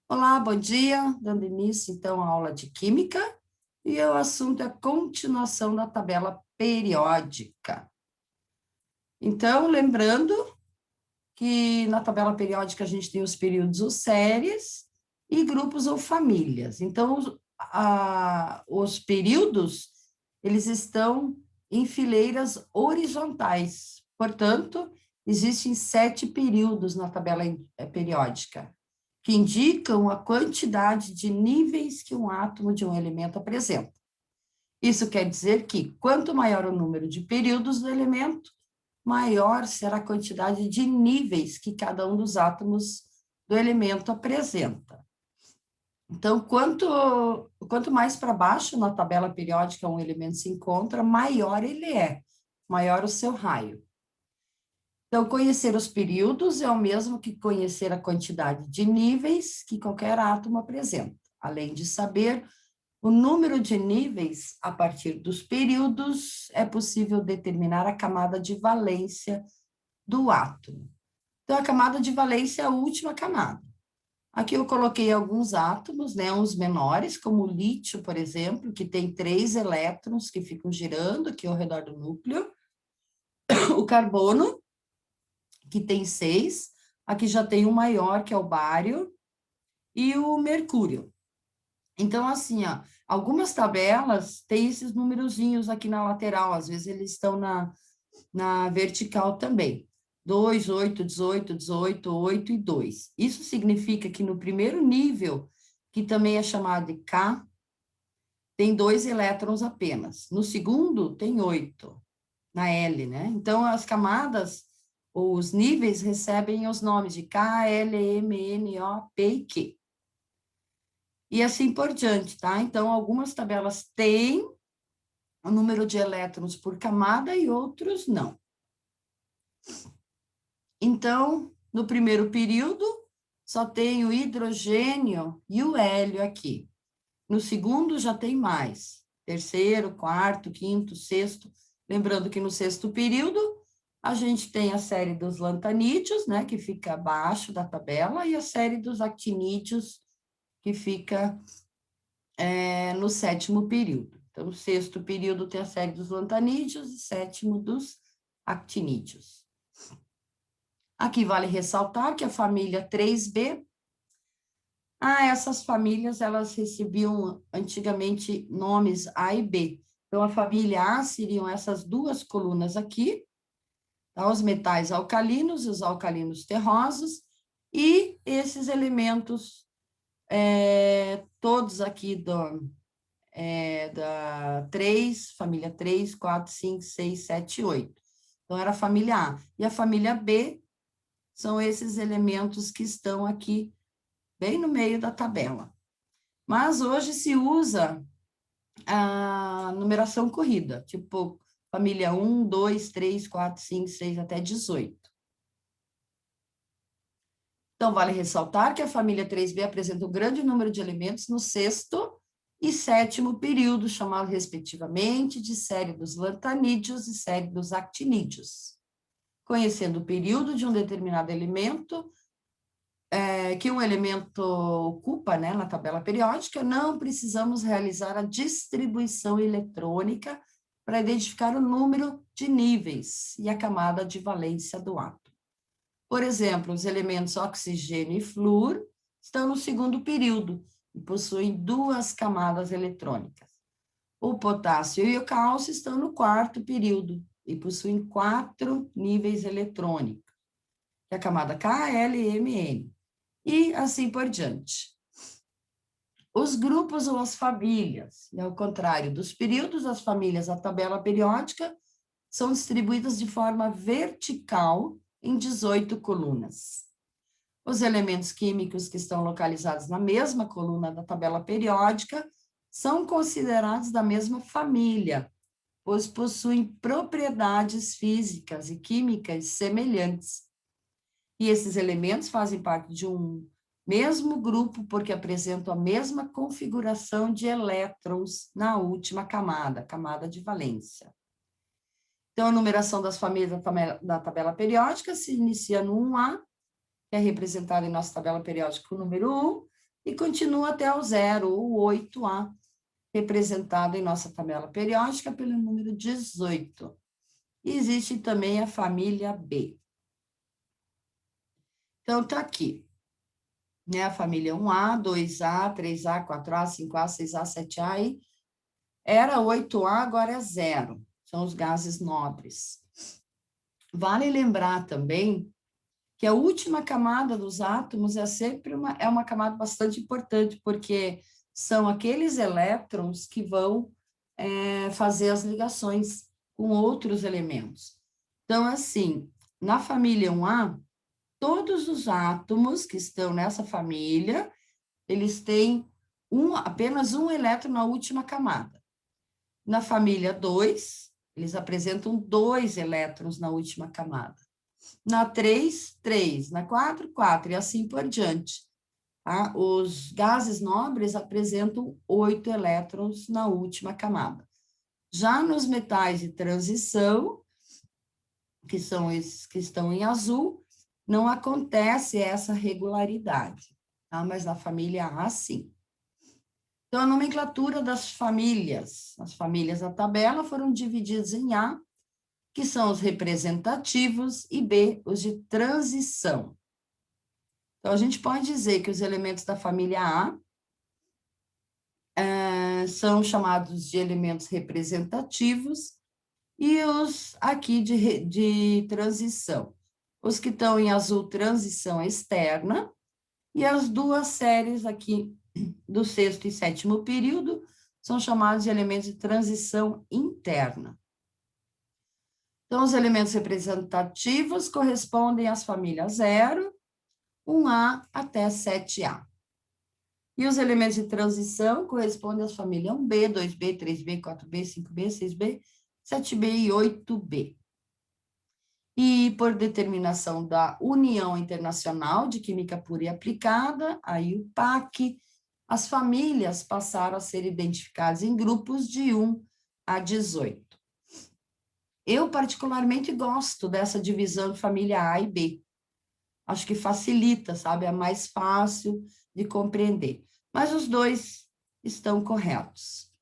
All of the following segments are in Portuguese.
Olá, bom dia. Dando início, então, à aula de Química, e o assunto é a continuação da tabela periódica. Então, lembrando que na tabela periódica a gente tem os períodos ou séries e grupos ou famílias. Então, os períodos, eles estão em fileiras horizontais. Portanto, existem 7 períodos na tabela periódica, que indicam a quantidade de níveis que um átomo de um elemento apresenta. Isso quer dizer que, quanto maior o número de períodos do elemento, maior será a quantidade de níveis que cada um dos átomos do elemento apresenta. Então, quanto mais para baixo na tabela periódica um elemento se encontra, maior ele é, maior o seu raio. Então, conhecer os períodos é o mesmo que conhecer a quantidade de níveis que qualquer átomo apresenta, além de saber o número de níveis a partir dos períodos, é possível determinar a camada de valência do átomo. Então, a camada de valência é a última camada. Aqui eu coloquei alguns átomos, né, uns menores, como o lítio, por exemplo, que tem 3 elétrons que ficam girando aqui ao redor do núcleo. O carbono, que tem 6. Aqui já tem um maior, que é o bário, e o mercúrio. Então, assim, ó, algumas tabelas têm esses numerozinhos aqui na lateral, às vezes eles estão na vertical também. 2, 8, 18, 18, 8 e 2. Isso significa que no primeiro nível, que também é chamado de K, tem 2 elétrons apenas. No segundo, tem 8, na L, né? Então, as camadas, ou os níveis, recebem os nomes de K, L, M, N, O, P e Q. E assim por diante, tá? Então, algumas tabelas têm o número de elétrons por camada e outros não. Então, no primeiro período, só tem o hidrogênio e o hélio aqui. No segundo, já tem mais. Terceiro, quarto, quinto, sexto. Lembrando que no sexto período, a gente tem a série dos lantanídeos, né, que fica abaixo da tabela, e a série dos actinídeos, que fica no sétimo período. Então, o sexto período tem a série dos lantanídeos e sétimo dos actinídeos. Aqui vale ressaltar que a família 3B, essas famílias, elas recebiam antigamente nomes A e B. Então, a família A seriam essas duas colunas aqui, tá? Os metais alcalinos e os alcalinos terrosos, e esses elementos, todos aqui da 3, família 3, 4, 5, 6, 7, 8. Então, era a família A. E a família B são esses elementos que estão aqui, bem no meio da tabela. Mas hoje se usa a numeração corrida, tipo família 1, 2, 3, 4, 5, 6, até 18. Então, vale ressaltar que a família 3B apresenta um grande número de elementos no sexto e sétimo período, chamado respectivamente de série dos lantanídeos e série dos actinídeos. Conhecendo o período de um determinado elemento, que um elemento ocupa, né, na tabela periódica, não precisamos realizar a distribuição eletrônica para identificar o número de níveis e a camada de valência do átomo. Por exemplo, os elementos oxigênio e flúor estão no segundo período e possuem 2 camadas eletrônicas. O potássio e o cálcio estão no quarto período e possuem 4 níveis eletrônicos, que é a camada K, L e Mn, e assim por diante. Os grupos ou as famílias, ao contrário dos períodos, as famílias, a tabela periódica, são distribuídas de forma vertical em 18 colunas. Os elementos químicos que estão localizados na mesma coluna da tabela periódica são considerados da mesma família, pois possuem propriedades físicas e químicas semelhantes. E esses elementos fazem parte de um mesmo grupo porque apresentam a mesma configuração de elétrons na última camada, camada de valência. Então, a numeração das famílias da tabela periódica se inicia no 1A, que é representado em nossa tabela periódica com o número 1, e continua até o 0, o 8A, representado em nossa tabela periódica pelo número 18. E existe também a família B. Então, está aqui, né? A família 1A, 2A, 3A, 4A, 5A, 6A, 7A, e era 8A, agora é 0. São os gases nobres. Vale lembrar também que a última camada dos átomos é sempre uma camada bastante importante, porque são aqueles elétrons que vão fazer as ligações com outros elementos. Então, assim, na família 1A, todos os átomos que estão nessa família, eles têm apenas um elétron na última camada. Na família 2, eles apresentam 2 elétrons na última camada. Na 3, 3. Na 4, 4, e assim por diante. Tá? Os gases nobres apresentam 8 elétrons na última camada. Já nos metais de transição, que são esses que estão em azul, não acontece essa regularidade, tá? Mas na família A, sim. Então, a nomenclatura das famílias, as famílias da tabela foram divididas em A, que são os representativos, e B, os de transição. Então, a gente pode dizer que os elementos da família A são chamados de elementos representativos e os aqui de transição. Os que estão em azul, transição externa, e as duas séries aqui do 6º e 7º período são chamados de elementos de transição interna. Então, os elementos representativos correspondem às famílias 0, 1A até 7A. E os elementos de transição correspondem às famílias 1B, 2B, 3B, 4B, 5B, 6B, 7B e 8B. E por determinação da União Internacional de Química Pura e Aplicada, a IUPAC, as famílias passaram a ser identificadas em grupos de 1 a 18. Eu, particularmente, gosto dessa divisão de família A e B. Acho que facilita, sabe? É mais fácil de compreender. Mas os dois estão corretos.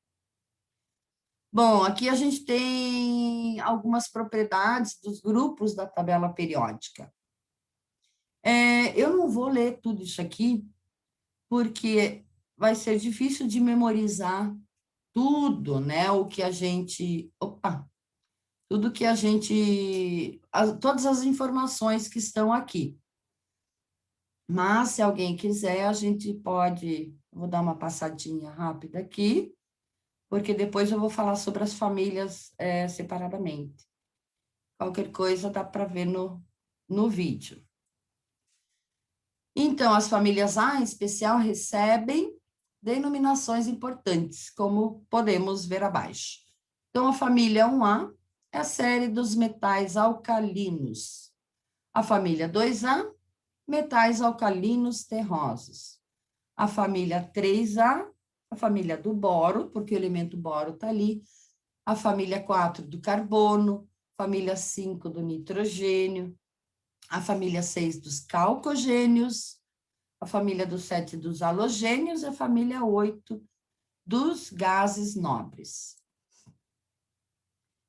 Bom, aqui a gente tem algumas propriedades dos grupos da tabela periódica. Eu não vou ler tudo isso aqui, porque vai ser difícil de memorizar tudo, né? O que a gente... tudo que a gente... todas as informações que estão aqui. Mas, se alguém quiser, a gente pode... Vou dar uma passadinha rápida aqui, porque depois eu vou falar sobre as famílias separadamente. Qualquer coisa dá para ver no vídeo. Então, as famílias A, em especial, recebem denominações importantes, como podemos ver abaixo. Então, a família 1A é a série dos metais alcalinos. A família 2A, metais alcalinos terrosos. A família 3A, a família do boro, porque o elemento boro está ali. A família 4 do carbono, família 5 do nitrogênio, a família 6 dos calcogênios, a família do 7 dos halogênios e a família 8 dos gases nobres.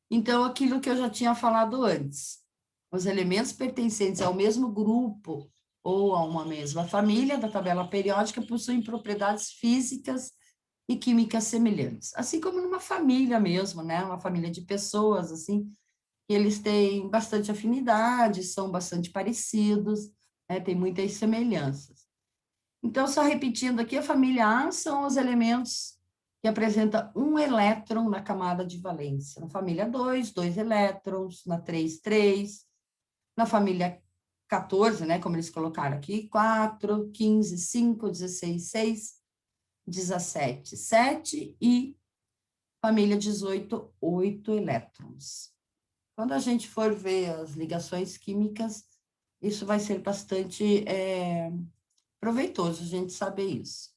Então, aquilo que eu já tinha falado antes, os elementos pertencentes ao mesmo grupo ou a uma mesma família da tabela periódica possuem propriedades físicas e químicas semelhantes, assim como numa família mesmo, né? Uma família de pessoas, assim, que eles têm bastante afinidade, são bastante parecidos, né? Tem muitas semelhanças. Então, só repetindo aqui, a família A são os elementos que apresentam um elétron na camada de valência. Na família 2, 2 elétrons, na 3, 3, na família 14, né, como eles colocaram aqui, 4, 15, 5, 16, 6, 17, 7 e família 18, 8 elétrons. Quando a gente for ver as ligações químicas, isso vai ser bastante proveitoso a gente saber isso.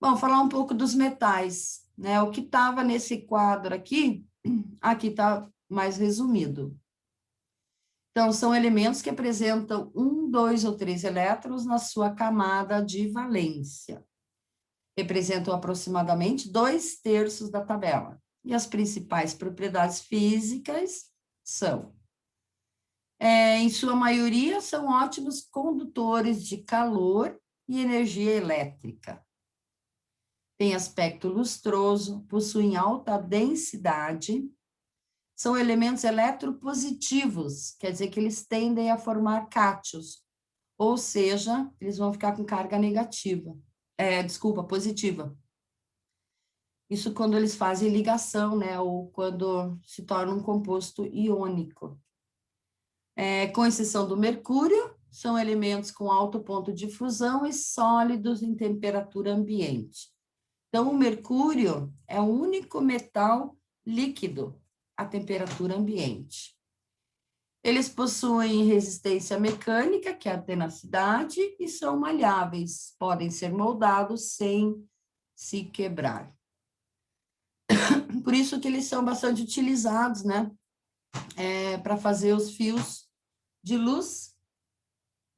Bom, falar um pouco dos metais, né? O que estava nesse quadro aqui está mais resumido. Então, são elementos que apresentam 1, 2 ou 3 elétrons na sua camada de valência. Representam aproximadamente 2/3 da tabela. E as principais propriedades físicas são, em sua maioria, são ótimos condutores de calor e energia elétrica. Tem aspecto lustroso, possuem alta densidade, são elementos eletropositivos, quer dizer que eles tendem a formar cátions, ou seja, eles vão ficar com carga negativa, positiva. Isso quando eles fazem ligação, né, ou quando se torna um composto iônico. Com exceção do mercúrio, são elementos com alto ponto de fusão e sólidos em temperatura ambiente. Então, o mercúrio é o único metal líquido à temperatura ambiente. Eles possuem resistência mecânica, que é a tenacidade, e são maleáveis, podem ser moldados sem se quebrar. Por isso que eles são bastante utilizados, né, para fazer os fios de luz,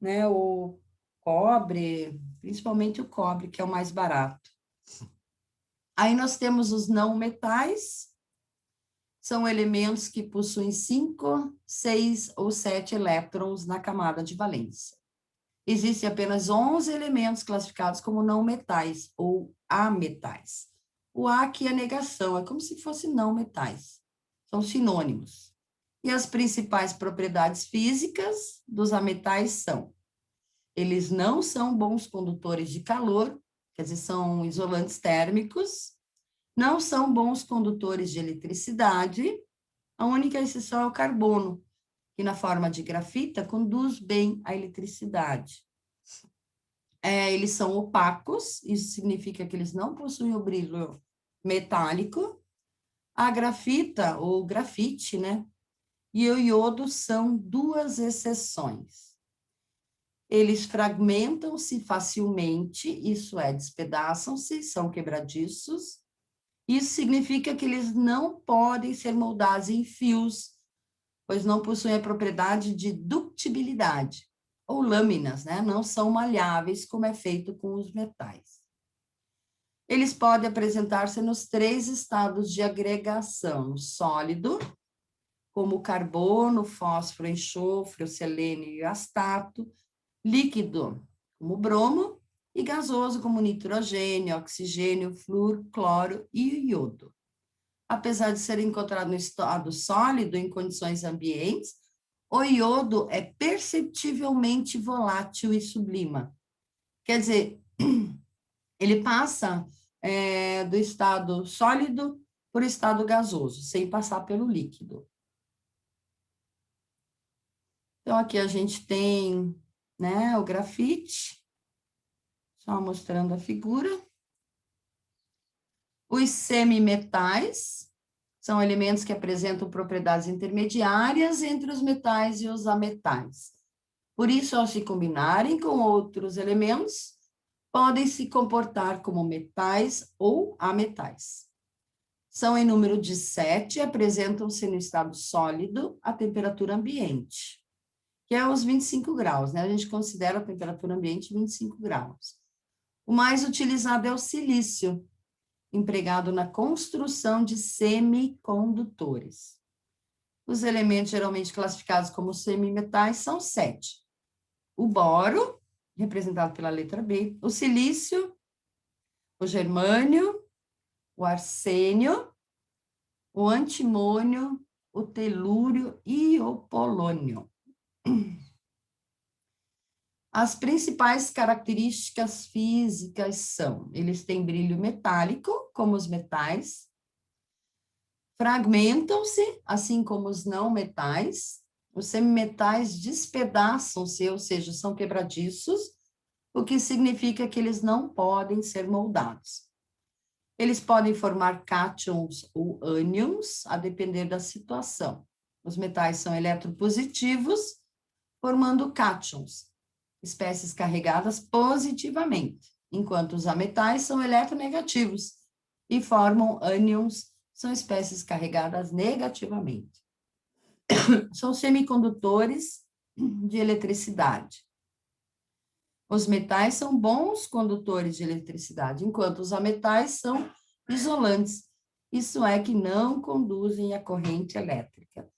né, o cobre, principalmente o cobre, que é o mais barato. Aí nós temos os não metais, são elementos que possuem 5, 6 ou 7 elétrons na camada de valência. Existem apenas 11 elementos classificados como não metais ou ametais. O A aqui é negação, é como se fosse não metais. São sinônimos. E as principais propriedades físicas dos ametais são: eles não são bons condutores de calor, quer dizer, são isolantes térmicos, não são bons condutores de eletricidade, a única exceção é o carbono, que na forma de grafita conduz bem a eletricidade. Eles são opacos, isso significa que eles não possuem o brilho metálico. A grafita, ou grafite, né, e o iodo são 2 exceções. Eles fragmentam-se facilmente, isso é, despedaçam-se, são quebradiços. Isso significa que eles não podem ser moldados em fios, pois não possuem a propriedade de ductibilidade, ou lâminas, né? Não são maleáveis, como é feito com os metais. Eles podem apresentar-se nos 3 estados de agregação: sólido, como o carbono, fósforo, enxofre, o selênio e o astato; líquido, como o bromo; e gasoso, como nitrogênio, oxigênio, flúor, cloro e iodo. Apesar de ser encontrado no estado sólido em condições ambientes, o iodo é perceptivelmente volátil e sublima. Quer dizer, ele passa do estado sólido para o estado gasoso, sem passar pelo líquido. Então, aqui a gente tem, né, o grafite, só mostrando a figura. Os semimetais são elementos que apresentam propriedades intermediárias entre os metais e os ametais. Por isso, ao se combinarem com outros elementos, podem se comportar como metais ou ametais. São em número de 7 e apresentam-se no estado sólido à temperatura ambiente, que é os 25 graus, né? A gente considera a temperatura ambiente 25 graus. O mais utilizado é o silício, empregado na construção de semicondutores. Os elementos geralmente classificados como semimetais são 7. O boro, representado pela letra B, o silício, o germânio, o arsênio, o antimônio, o telúrio e o polônio. As principais características físicas são: eles têm brilho metálico, como os metais, fragmentam-se, assim como os não metais, os semimetais despedaçam-se, ou seja, são quebradiços, o que significa que eles não podem ser moldados. Eles podem formar cátions ou ânions, a depender da situação. Os metais são eletropositivos, formando cátions, espécies carregadas positivamente, enquanto os ametais são eletronegativos e formam ânions, são espécies carregadas negativamente. são semicondutores de eletricidade. Os metais são bons condutores de eletricidade, enquanto os ametais são isolantes. Isso é, que não conduzem a corrente elétrica.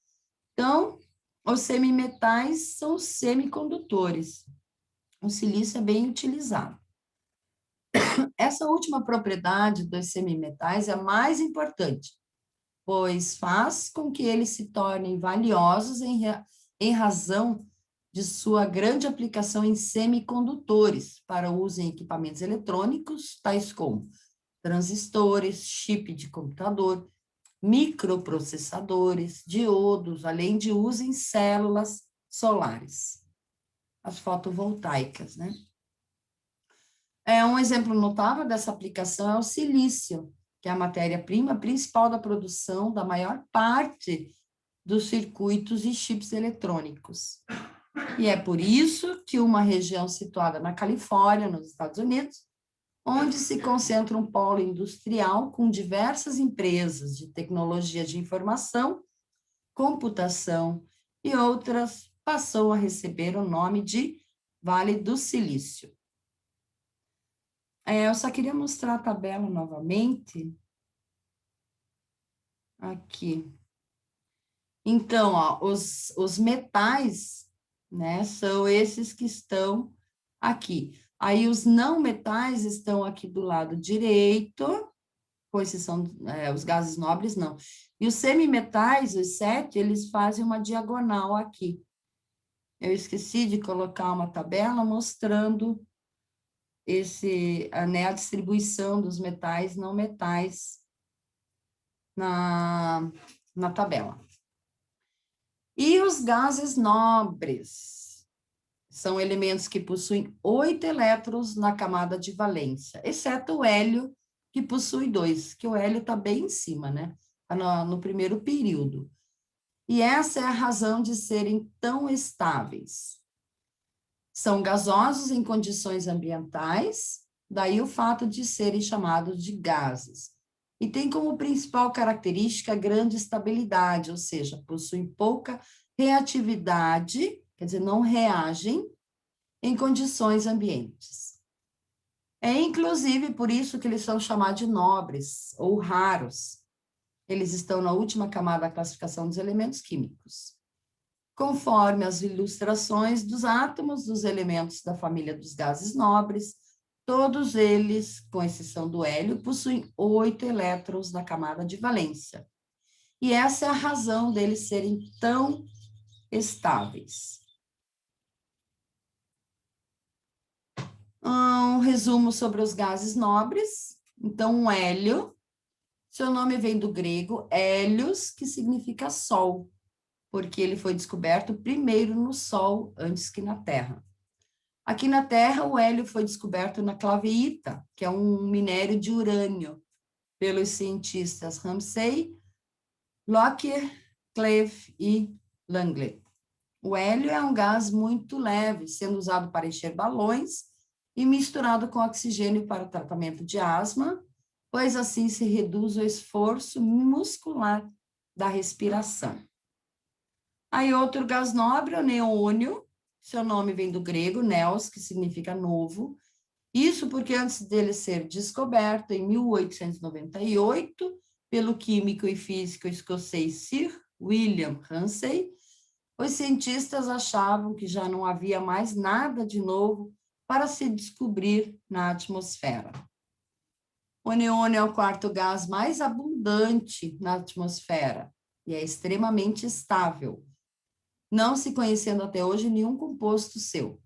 Então, os semimetais são semicondutores. O silício é bem utilizado. Essa última propriedade dos semimetais é a mais importante, pois faz com que eles se tornem valiosos em razão de sua grande aplicação em semicondutores para uso em equipamentos eletrônicos, tais como transistores, chip de computador, microprocessadores, diodos, além de uso em células solares, as fotovoltaicas, né? Um exemplo notável dessa aplicação é o silício, que é a matéria-prima principal da produção da maior parte dos circuitos e chips eletrônicos. E é por isso que uma região situada na Califórnia, nos Estados Unidos, onde se concentra um polo industrial com diversas empresas de tecnologia de informação, computação e outras, passou a receber o nome de Vale do Silício. Eu só queria mostrar a tabela novamente. Aqui. Então, ó, os metais, né, são esses que estão aqui. Aí, os não metais estão aqui do lado direito, com exceção, os gases nobres, não. E os semimetais, os 7, eles fazem uma diagonal aqui. Eu esqueci de colocar uma tabela mostrando a distribuição dos metais não metais na tabela. E os gases nobres são elementos que possuem 8 elétrons na camada de valência, exceto o hélio, que possui 2, que o hélio está bem em cima, né? No primeiro período. E essa é a razão de serem tão estáveis. São gasosos em condições ambientais, daí o fato de serem chamados de gases. E tem como principal característica a grande estabilidade, ou seja, possuem pouca reatividade, quer dizer, não reagem em condições ambientes. É inclusive por isso que eles são chamados de nobres ou raros. Eles estão na última camada da classificação dos elementos químicos. Conforme as ilustrações dos átomos dos elementos da família dos gases nobres, todos eles, com exceção do hélio, possuem 8 elétrons na camada de valência. E essa é a razão deles serem tão estáveis. Um resumo sobre os gases nobres. Então, o hélio, seu nome vem do grego hélios, que significa sol, porque ele foi descoberto primeiro no Sol, antes que na Terra. Aqui na Terra, o hélio foi descoberto na claveíta, que é um minério de urânio, pelos cientistas Ramsay, Lockyer, Cleve e Langley. O hélio é um gás muito leve, sendo usado para encher balões e misturado com oxigênio para o tratamento de asma, pois assim se reduz o esforço muscular da respiração. Aí outro gás nobre é o neônio, seu nome vem do grego, neos, que significa novo. Isso porque antes dele ser descoberto, em 1898, pelo químico e físico escocês Sir William Ramsay, os cientistas achavam que já não havia mais nada de novo para se descobrir na atmosfera. O neônio é o quarto gás mais abundante na atmosfera e é extremamente estável, não se conhecendo até hoje nenhum composto seu.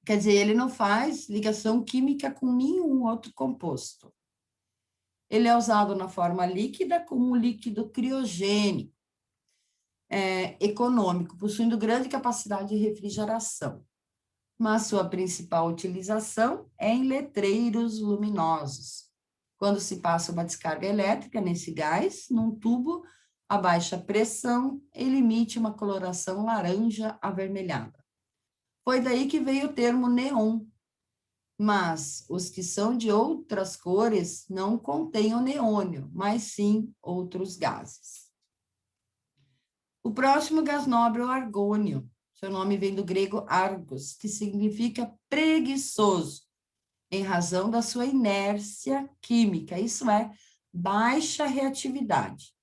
Quer dizer, ele não faz ligação química com nenhum outro composto. Ele é usado na forma líquida como um líquido criogênico, econômico, possuindo grande capacidade de refrigeração. Mas sua principal utilização é em letreiros luminosos, quando se passa uma descarga elétrica nesse gás, num tubo a baixa pressão, ele emite uma coloração laranja avermelhada. Foi daí que veio o termo neon, mas os que são de outras cores não contêm o neônio, mas sim outros gases. O próximo gás nobre é o argônio. Seu nome vem do grego argos, que significa preguiçoso, em razão da sua inércia química, isso é, baixa reatividade.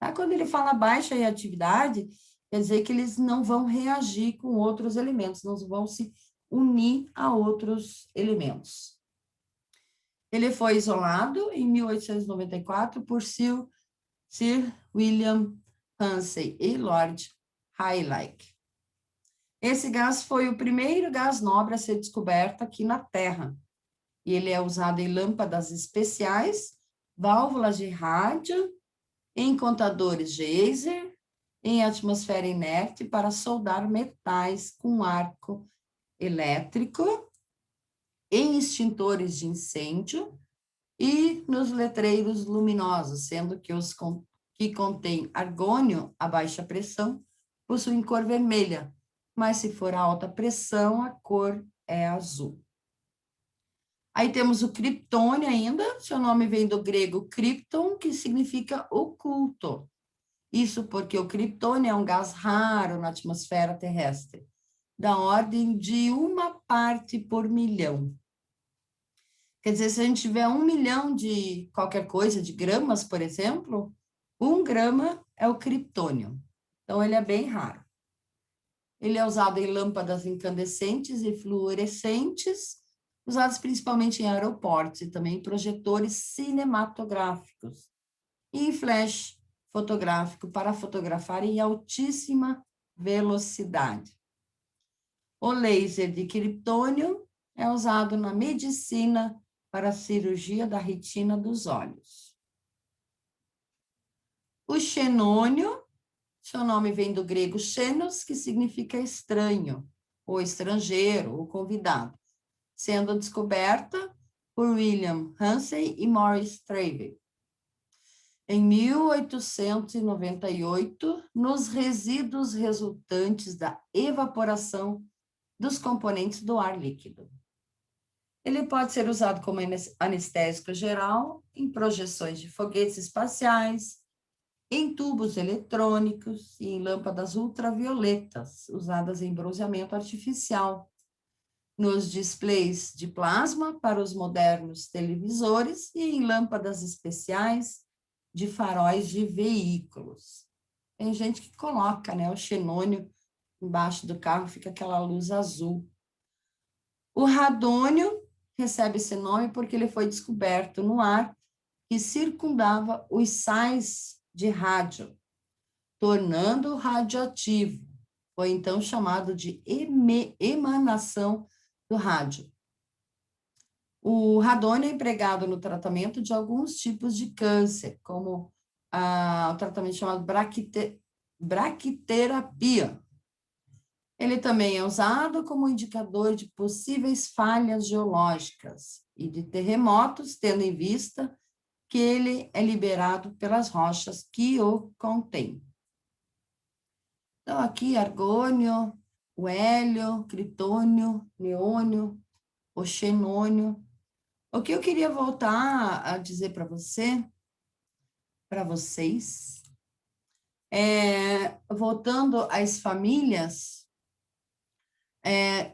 Tá? Quando ele fala baixa reatividade, quer dizer que eles não vão reagir com outros elementos, não vão se unir a outros elementos. Ele foi isolado em 1894 por Sir William Hunsey e Lord Rayleigh. Esse gás foi o primeiro gás nobre a ser descoberto aqui na Terra. E ele é usado em lâmpadas especiais, válvulas de rádio, em contadores Geiser, em atmosfera inerte para soldar metais com arco elétrico, em extintores de incêndio e nos letreiros luminosos, sendo que os que contêm argônio a baixa pressão possuem cor vermelha, mas se for a alta pressão, a cor é azul. Aí temos o criptônio ainda, seu nome vem do grego krypton, que significa oculto. Isso porque o criptônio é um gás raro na atmosfera terrestre, da ordem de 1 parte por 1.000.000. Quer dizer, se a gente tiver 1.000.000 de qualquer coisa, de gramas, por exemplo, 1 grama é o criptônio. Então, ele é bem raro. Ele é usado em lâmpadas incandescentes e fluorescentes, usados principalmente em aeroportos e também em projetores cinematográficos e em flash fotográfico para fotografar em altíssima velocidade. O laser de criptônio é usado na medicina para a cirurgia da retina dos olhos. O xenônio, seu nome vem do grego xenos, que significa estranho, ou estrangeiro, ou convidado, sendo descoberta por William Hunsey e Maurice Travey. Em 1898, nos resíduos resultantes da evaporação dos componentes do ar líquido. Ele pode ser usado como anestésico geral em projeções de foguetes espaciais, em tubos eletrônicos e em lâmpadas ultravioletas, usadas em bronzeamento artificial, nos displays de plasma para os modernos televisores e em lâmpadas especiais de faróis de veículos. Tem gente que coloca, né, o xenônio embaixo do carro, fica aquela luz azul. O radônio recebe esse nome porque ele foi descoberto no ar que circundava os sais de rádio, tornando-o radioativo. Foi então chamado de emanação do rádio. O radônio é empregado no tratamento de alguns tipos de câncer, como o tratamento chamado braquiterapia. Ele também é usado como indicador de possíveis falhas geológicas e de terremotos, tendo em vista que ele é liberado pelas rochas que o contêm. Então, aqui, argônio, o hélio, criptônio, neônio, o xenônio. O que eu queria voltar a dizer para vocês, voltando às famílias,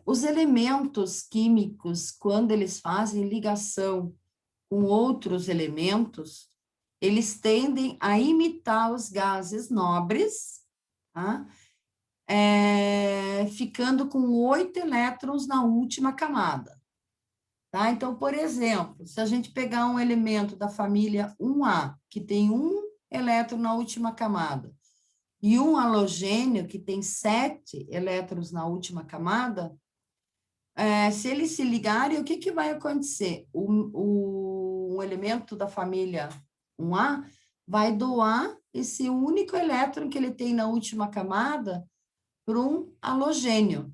os elementos químicos, quando eles fazem ligação com outros elementos, eles tendem a imitar os gases nobres, tá? Ficando com 8 elétrons na última camada. Tá? Então, por exemplo, se a gente pegar um elemento da família 1A, que tem 1 elétron na última camada, e um halogênio, que tem 7 elétrons na última camada, se eles se ligarem, o que vai acontecer? Um elemento da família 1A vai doar esse único elétron que ele tem na última camada para um halogênio.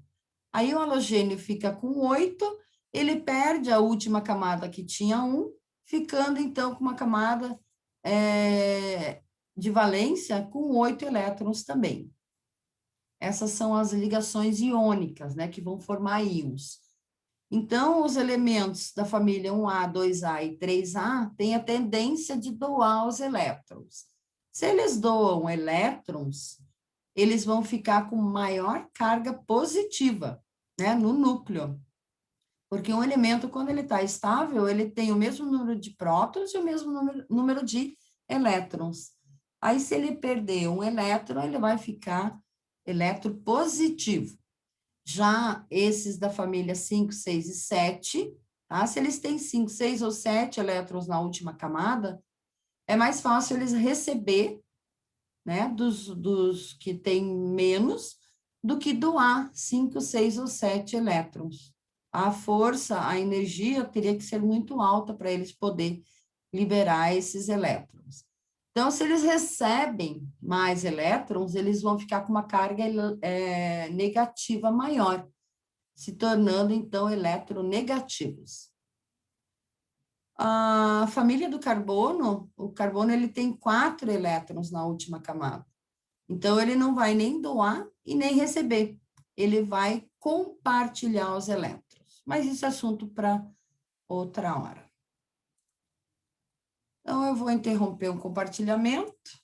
Aí o halogênio fica com 8, ele perde a última camada que tinha 1, ficando então com uma camada de valência com 8 elétrons também. Essas são as ligações iônicas, né, que vão formar íons. Então, os elementos da família 1A, 2A e 3A têm a tendência de doar os elétrons. Se eles doam elétrons, eles vão ficar com maior carga positiva, né, no núcleo. Porque um elemento, quando ele está estável, ele tem o mesmo número de prótons e o mesmo número de elétrons. Aí, se ele perder um elétron, ele vai ficar eletropositivo. Já esses da família 5, 6 e 7, tá? Se eles têm 5, 6 ou 7 elétrons na última camada, é mais fácil eles receber, né, dos que têm menos, do que doar 5, 6 ou 7 elétrons. A força, a energia teria que ser muito alta para eles poder liberar esses elétrons. Então, se eles recebem mais elétrons, eles vão ficar com uma carga negativa maior, se tornando, então, eletronegativos. A família do carbono, o carbono ele tem 4 elétrons na última camada. Então, ele não vai nem doar e nem receber. Ele vai compartilhar os elétrons. Mas isso é assunto para outra hora. Então, eu vou interromper o compartilhamento.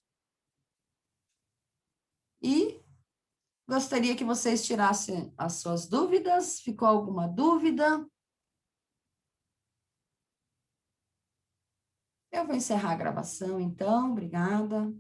E gostaria que vocês tirassem as suas dúvidas. Ficou alguma dúvida? Eu vou encerrar a gravação, então. Obrigada.